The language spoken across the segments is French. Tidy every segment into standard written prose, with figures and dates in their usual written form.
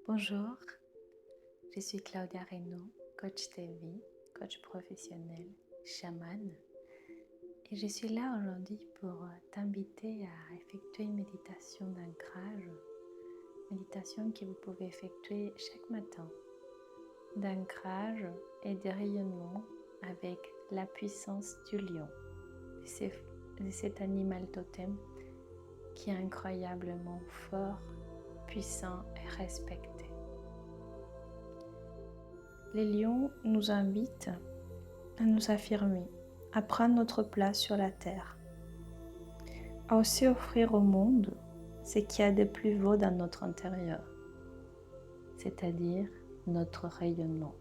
Bonjour, je suis Claudia Reynaud, coach de vie, coach professionnel, chamane, et je suis là aujourd'hui pour t'inviter à effectuer une méditation d'ancrage, méditation que vous pouvez effectuer chaque matin, d'ancrage et de rayonnement avec la puissance du lion, de cet animal totem qui est incroyablement fort, puissant et respecté. Les lions nous invitent à nous affirmer, à prendre notre place sur la terre, à aussi offrir au monde ce qu'il y a de plus beau dans notre intérieur, c'est-à-dire notre rayonnement.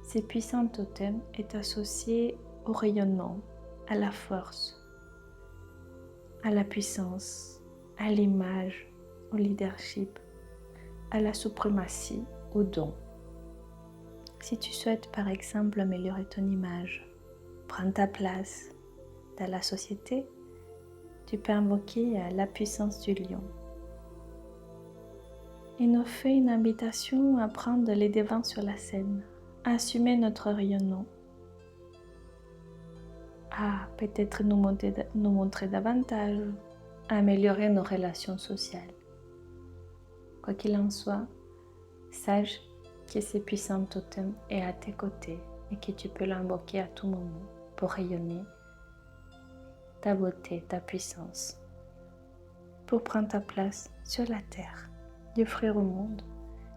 Ce puissant totem est associé au rayonnement, à la force, à la puissance, à l'image, au leadership, à la suprématie, au don. Si tu souhaites par exemple améliorer ton image, prendre ta place dans la société, tu peux invoquer la puissance du lion. Il nous fait une invitation à prendre les devants sur la scène, à assumer notre rayonnement, à peut-être nous montrer davantage, à améliorer nos relations sociales. Quoi qu'il en soit, sache que ce puissant totem est à tes côtés et que tu peux l'invoquer à tout moment pour rayonner ta beauté, ta puissance, pour prendre ta place sur la terre et offrir au monde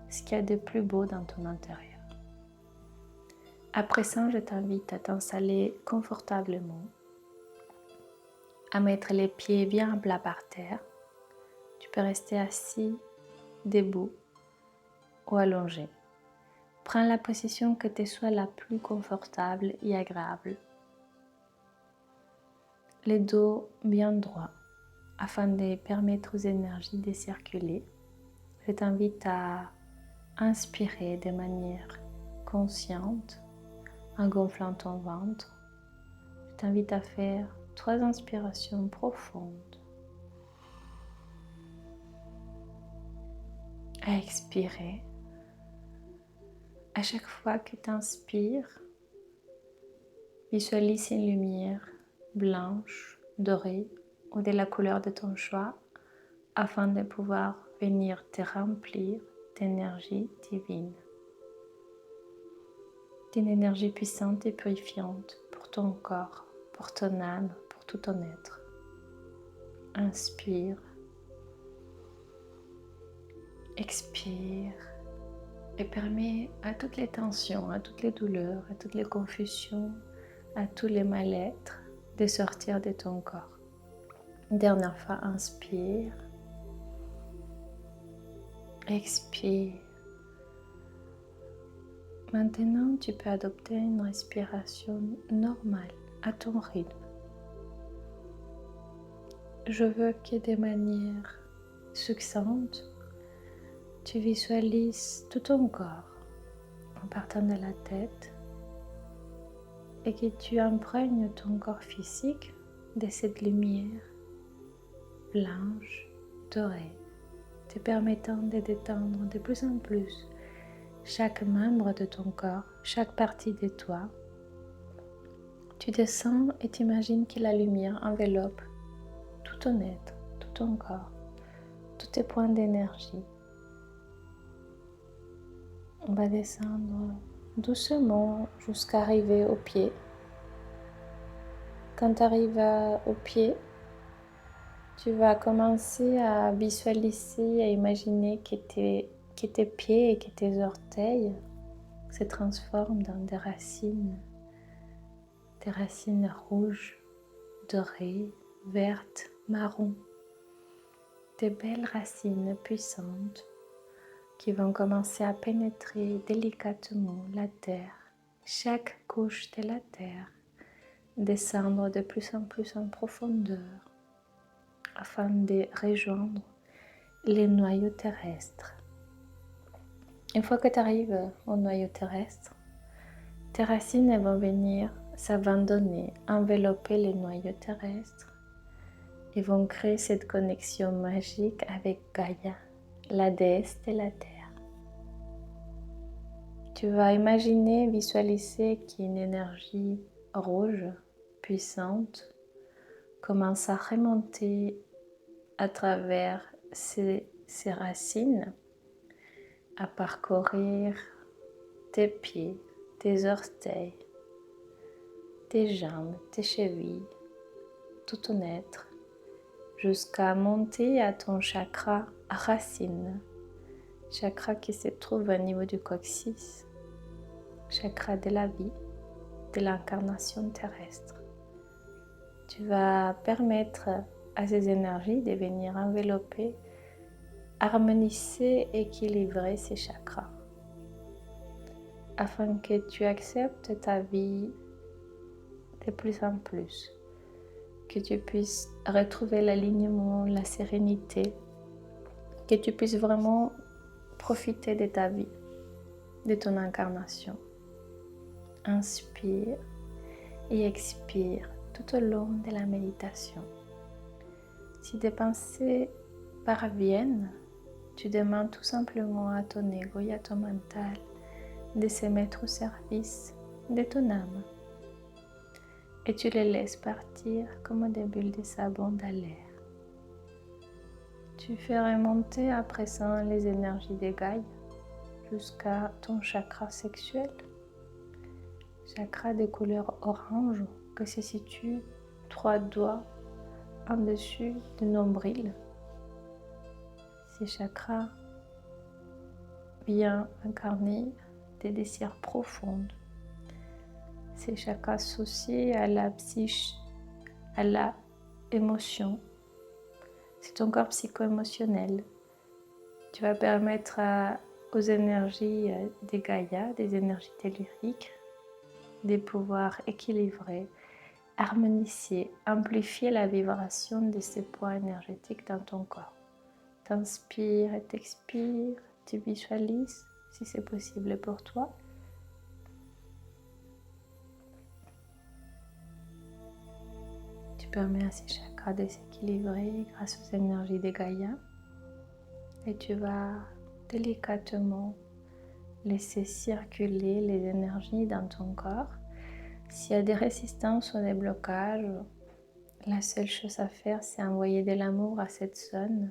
ce qu'il y a de plus beau dans ton intérieur. À présent, je t'invite à t'installer confortablement, à mettre les pieds bien plats par terre. Tu peux rester assis, debout ou allongé. Prends la position que te soit la plus confortable et agréable. Le dos bien droit afin de permettre aux énergies de circuler. Je t'invite à inspirer de manière consciente en gonflant ton ventre. Je t'invite à faire 3 inspirations profondes. À expirer. À chaque fois que tu inspires, visualise une lumière blanche, dorée ou de la couleur de ton choix afin de pouvoir venir te remplir d'énergie divine, d'une énergie puissante et purifiante pour ton corps, pour ton âme, pour tout ton être. Inspire, expire et permets à toutes les tensions, à toutes les douleurs, à toutes les confusions, à tous les mal-être de sortir de ton corps. Dernière fois, inspire, expire. Maintenant, tu peux adopter une respiration normale à ton rythme. Je veux que de manière succincte, tu visualises tout ton corps en partant de la tête et que tu imprègnes ton corps physique de cette lumière blanche, dorée, te permettant de détendre de plus en plus chaque membre de ton corps, chaque partie de toi. Tu descends et t'imagines que la lumière enveloppe tout ton être, tout ton corps, tous tes points d'énergie. On va descendre doucement jusqu'à arriver au pied. Quand tu arrives au pied, tu vas commencer à visualiser, à imaginer que tes pieds et que tes orteils se transforment dans des racines rouges, dorées, vertes, marron. Des belles racines puissantes qui vont commencer à pénétrer délicatement la terre, chaque couche de la terre, descendre de plus en plus en profondeur afin de rejoindre les noyaux terrestres. Une fois que tu arrives au noyau terrestre, tes racines vont venir s'abandonner, envelopper les noyaux terrestres et vont créer cette connexion magique avec Gaïa, la déesse de la terre. Tu vas imaginer, visualiser qu'une énergie rouge, puissante, commence à remonter à travers ses racines, à parcourir tes pieds, tes orteils, tes jambes, tes chevilles, tout ton être, jusqu'à monter à ton chakra racine, chakra qui se trouve au niveau du coccyx, chakra de la vie, de l'incarnation terrestre. Tu vas permettre à ces énergies de venir envelopper, harmoniser, équilibrer ces chakras, afin que tu acceptes ta vie de plus en plus, que tu puisses retrouver l'alignement, la sérénité, que tu puisses vraiment profiter de ta vie, de ton incarnation. Inspire et expire tout au long de la méditation. Si des pensées parviennent, tu demandes tout simplement à ton ego et à ton mental de se mettre au service de ton âme. Et tu les laisses partir comme des bulles de savon dans l'air. Tu fais remonter à présent les énergies de Gaïa jusqu'à ton chakra sexuel, chakra de couleur orange que se situe 3 doigts en dessus du nombril. Ces chakras viennent incarner des désirs profonds. Ces chakras associés à la psyché, à la émotion. C'est ton corps psycho-émotionnel. Tu vas permettre aux énergies de Gaïa, des énergies telluriques, de pouvoir équilibrer, harmoniser, amplifier la vibration de ces points énergétiques dans ton corps. T'inspires et t'expires, tu visualises si c'est possible pour toi. Tu permets à ces chakras de s'équilibrer grâce aux énergies de Gaïa et tu vas délicatement laisser circuler les énergies dans ton corps. S'il y a des résistances ou des blocages, la seule chose à faire, c'est envoyer de l'amour à cette zone.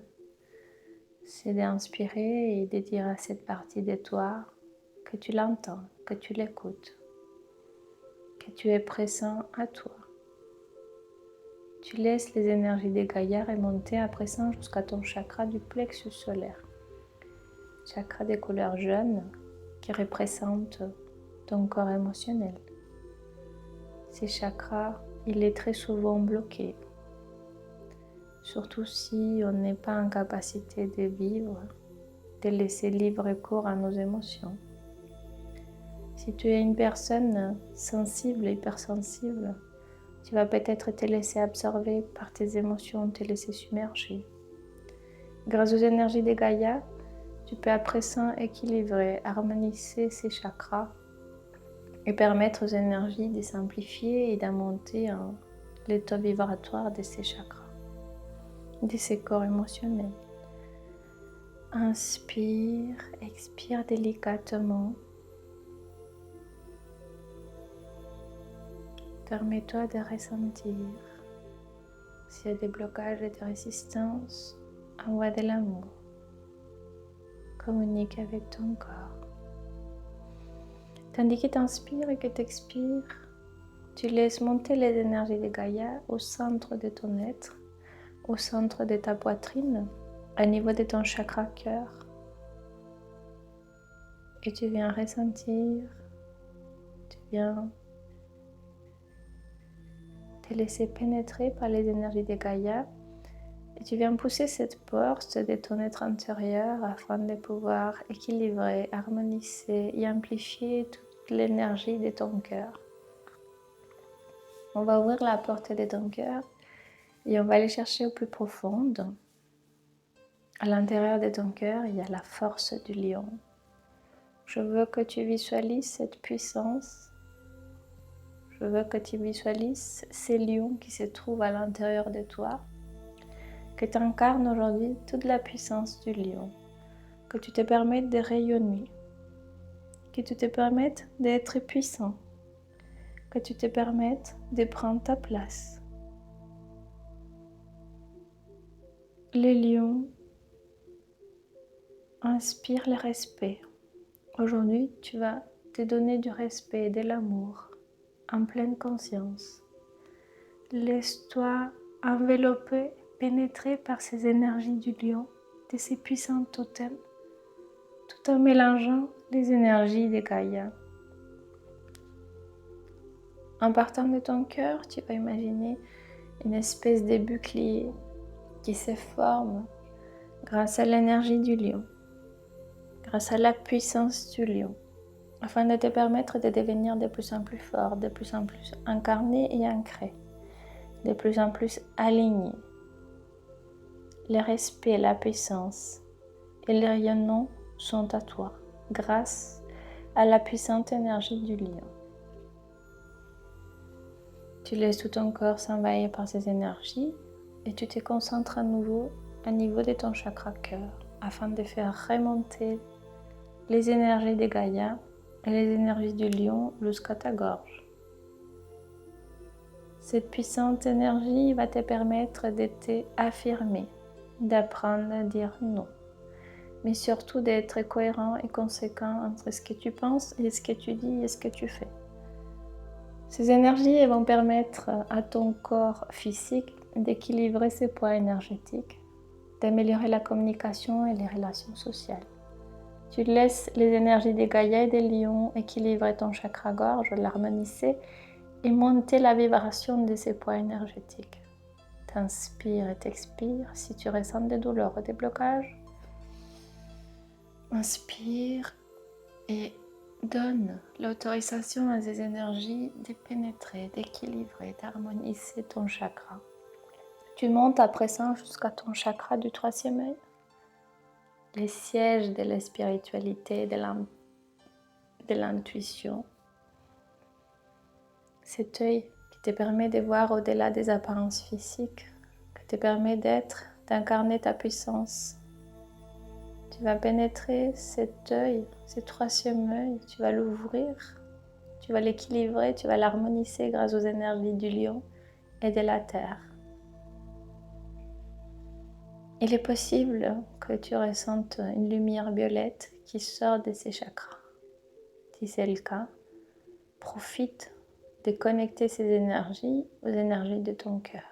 C'est d'inspirer et de dire à cette partie de toi que tu l'entends, que tu l'écoutes, que tu es présent à toi. Tu laisses les énergies de Gaïa remonter à présent jusqu'à ton chakra du plexus solaire. Chakra de couleur jaune qui représente ton corps émotionnel. Ces chakras, il est très souvent bloqué. Surtout si on n'est pas en capacité de vivre, de laisser libre cours à nos émotions. Si tu es une personne sensible, hypersensible, tu vas peut-être te laisser absorber par tes émotions, te laisser submerger. Grâce aux énergies de Gaïa, tu peux à présent équilibrer, harmoniser ces chakras et permettre aux énergies de s'amplifier et de monter en l'état vibratoire de ces chakras, de ces corps émotionnels. Inspire, expire délicatement. Permets-toi de ressentir. S'il y a des blocages et des résistances, envoie de l'amour. Communique avec ton corps. Tandis que tu inspires et que tu expires, tu laisses monter les énergies de Gaïa au centre de ton être, au centre de ta poitrine, au niveau de ton chakra cœur. Et tu viens ressentir, tu viens te laisser pénétrer par les énergies de Gaïa et tu viens pousser cette porte de ton être intérieur afin de pouvoir équilibrer, harmoniser et amplifier toute l'énergie de ton cœur. On va ouvrir la porte de ton cœur et on va aller chercher au plus profond. À l'intérieur de ton cœur, il y a la force du lion. Je veux que tu visualises cette puissance. Je veux que tu visualises ces lions qui se trouvent à l'intérieur de toi, que tu incarnes aujourd'hui toute la puissance du lion. que tu te permettes de rayonner, que tu te permettes d'être puissant, que tu te permettes de prendre ta place. Le lion inspire le respect. Aujourd'hui, tu vas te donner du respect et de l'amour en pleine conscience. Laisse-toi envelopper, pénétrer par ces énergies du lion, de ces puissants totems, tout en mélangeant les énergies de Gaïa. En partant de ton cœur, tu vas imaginer une espèce de bouclier qui se forme grâce à l'énergie du lion, grâce à la puissance du lion, afin de te permettre de devenir de plus en plus fort, de plus en plus incarné et ancré, de plus en plus aligné. Le respect, la puissance et le rayonnement sont à toi, grâce à la puissante énergie du lion. Tu laisses tout ton corps s'envahir par ces énergies et tu te concentres à nouveau au niveau de ton chakra cœur afin de faire remonter les énergies de Gaïa et les énergies du lion jusqu'à ta gorge. Cette puissante énergie va te permettre de t'affirmer, d'apprendre à dire non, mais surtout d'être cohérent et conséquent entre ce que tu penses et ce que tu dis et ce que tu fais. Ces énergies vont permettre à ton corps physique d'équilibrer ses poids énergétiques, d'améliorer la communication et les relations sociales. Tu laisses les énergies des Gaïa et des lions équilibrer ton chakra-gorge, l'harmoniser et monter la vibration de ces poids énergétiques. T'inspires et t'expires si tu ressens des douleurs ou des blocages. Inspire et donne l'autorisation à ces énergies de pénétrer, d'équilibrer, d'harmoniser ton chakra. Tu montes à présent jusqu'à ton chakra du troisième œil, le siège de la spiritualité, de l'intuition. Cet œil qui te permet de voir au-delà des apparences physiques, qui te permet d'incarner ta puissance. Tu vas pénétrer cet œil, ce troisième œil, tu vas l'ouvrir, tu vas l'équilibrer, tu vas l'harmoniser grâce aux énergies du lion et de la terre. Il est possible que tu ressentes une lumière violette qui sort de ces chakras. Si c'est le cas, profite de connecter ces énergies aux énergies de ton cœur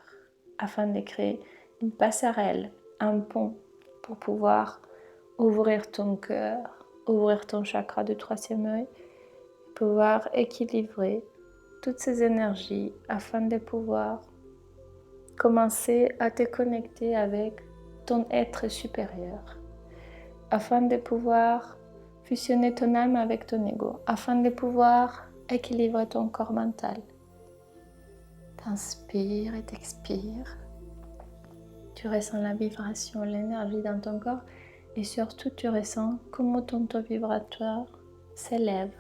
afin de créer une passerelle, un pont pour pouvoir ouvrir ton cœur, ouvrir ton chakra du troisième œil, pouvoir équilibrer toutes ces énergies afin de pouvoir commencer à te connecter avec ton être supérieur, afin de pouvoir fusionner ton âme avec ton ego, afin de pouvoir équilibrer ton corps mental. T'inspires et t'expires. Tu ressens la vibration, l'énergie dans ton corps et surtout tu ressens comment ton taux vibratoire s'élève.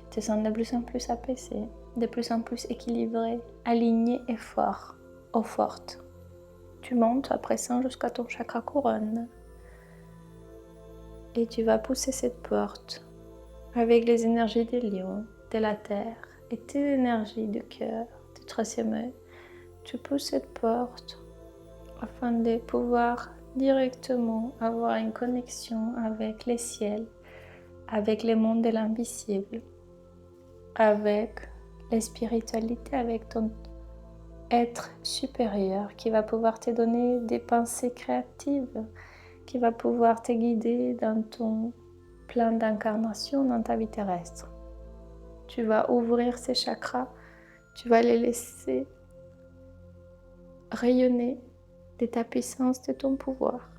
Tu te sens de plus en plus apaisé, de plus en plus équilibré, aligné et fort, ou forte. Tu montes à présent jusqu'à ton chakra couronne et tu vas pousser cette porte avec les énergies des lions, de la terre et tes énergies du cœur, du troisième œil. Tu pousses cette porte afin de pouvoir directement avoir une connexion avec les ciels, avec le monde de l'invisible, avec la spiritualité, avec ton être supérieur qui va pouvoir te donner des pensées créatives, qui va pouvoir te guider dans ton plan d'incarnation dans ta vie terrestre. Tu vas ouvrir ces chakras, tu vas les laisser rayonner de ta puissance, de ton pouvoir.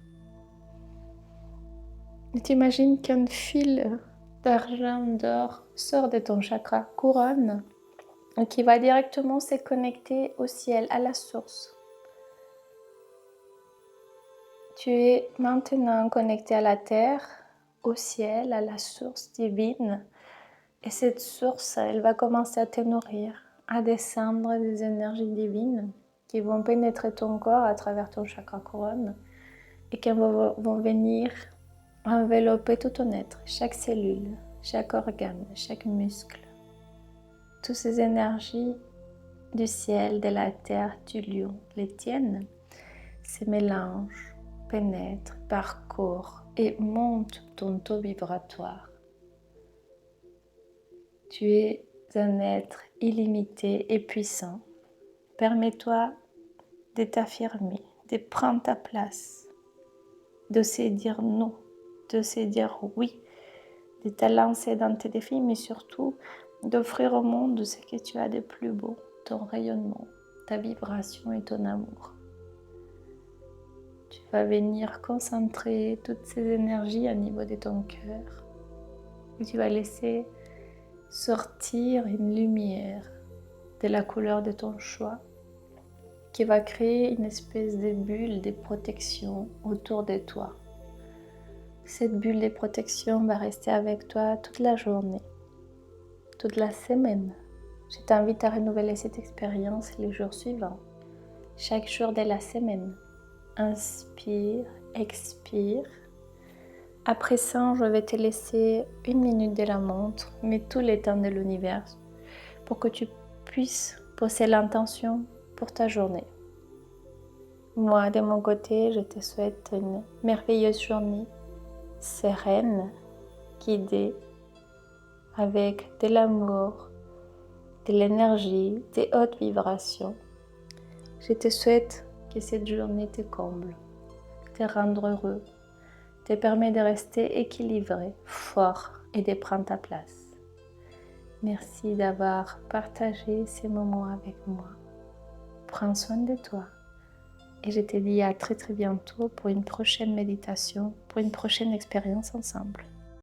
Et t'imagines qu'un fil d'argent, d'or sort de ton chakra couronne et qui va directement se connecter au ciel, à la source. Tu es maintenant connecté à la terre, au ciel, à la source divine. Et cette source, elle va commencer à te nourrir, à descendre des énergies divines qui vont pénétrer ton corps à travers ton chakra couronne et qui vont venir envelopper tout ton être, chaque cellule, chaque organe, chaque muscle. Toutes ces énergies du ciel, de la terre, du lion, les tiennes, se mélangent, pénètrent, parcourent et montent ton taux vibratoire. Tu es un être illimité et puissant. Permets-toi de t'affirmer, de prendre ta place, de se dire non, de se dire oui, de te lancer dans tes défis, mais surtout d'offrir au monde ce que tu as de plus beau, ton rayonnement, ta vibration et ton amour. Tu vas venir concentrer toutes ces énergies au niveau de ton cœur et tu vas laisser sortir une lumière de la couleur de ton choix qui va créer une espèce de bulle de protection autour de toi. Cette bulle de protection va rester avec toi toute la journée, toute la semaine. Je t'invite à renouveler cette expérience les jours suivants, chaque jour de la semaine. Inspire, expire. Après ça, je vais te laisser 1 minute de la montre, mais tout le temps de l'univers, pour que tu puisses poser l'intention pour ta journée. Moi, de mon côté, je te souhaite une merveilleuse journée, sereine, guidée, avec de l'amour, de l'énergie, des hautes vibrations. Je te souhaite que cette journée te comble, te rende heureux, te permet de rester équilibré, fort et de prendre ta place. Merci d'avoir partagé ces moments avec moi. Prends soin de toi et je te dis à très bientôt pour une prochaine méditation, pour une prochaine expérience ensemble.